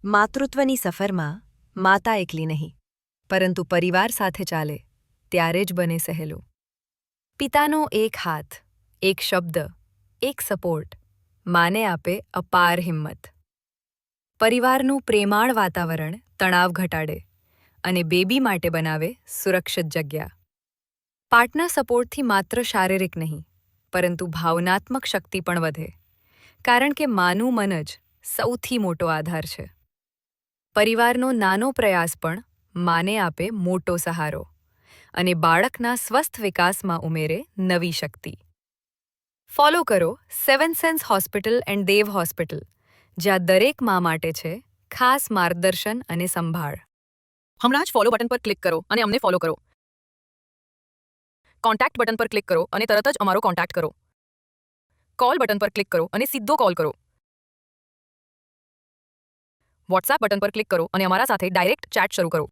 માતૃત્વની સફરમાં માતા એકલી નહીં, પરંતુ પરિવાર સાથે ચાલે ત્યારે જ બને સહેલું. પિતાનો એક હાથ, એક શબ્દ, એક સપોર્ટ માને આપે અપાર હિંમત. પરિવારનું પ્રેમાળ વાતાવરણ તણાવ ઘટાડે અને બેબી માટે બનાવે સુરક્ષિત જગ્યા. પાર્ટનર સપોર્ટથી માત્ર શારીરિક નહીં, પરંતુ ભાવનાત્મક શક્તિ પણ વધે, કારણ કે માનું મન જ સૌથી મોટો આધાર છે. પરિવારનો નાનો પ્રયાસ પણ માને આપે મોટો સહારો અને બાળકના સ્વસ્થ વિકાસમાં ઉમેરે નવી શક્તિ. ફોલો કરો 7 sense hospital and Dev hospital, જ્યાં દરેક મા માટે છે ખાસ માર્ગદર્શન અને સંભાળ. હમણાં જ ફોલો બટન પર ક્લિક કરો અને અમને ફોલો કરો. કોન્ટેક્ટ બટન પર ક્લિક કરો અને તરત જ અમારો કોન્ટેક્ટ કરો. કોલ બટન પર ક્લિક કરો અને સીધો કોલ કરો. વોટ્સએપ બટન પર ક્લિક કરો અને અમારા સાથે ડાયરેક્ટ ચેટ શરૂ કરો.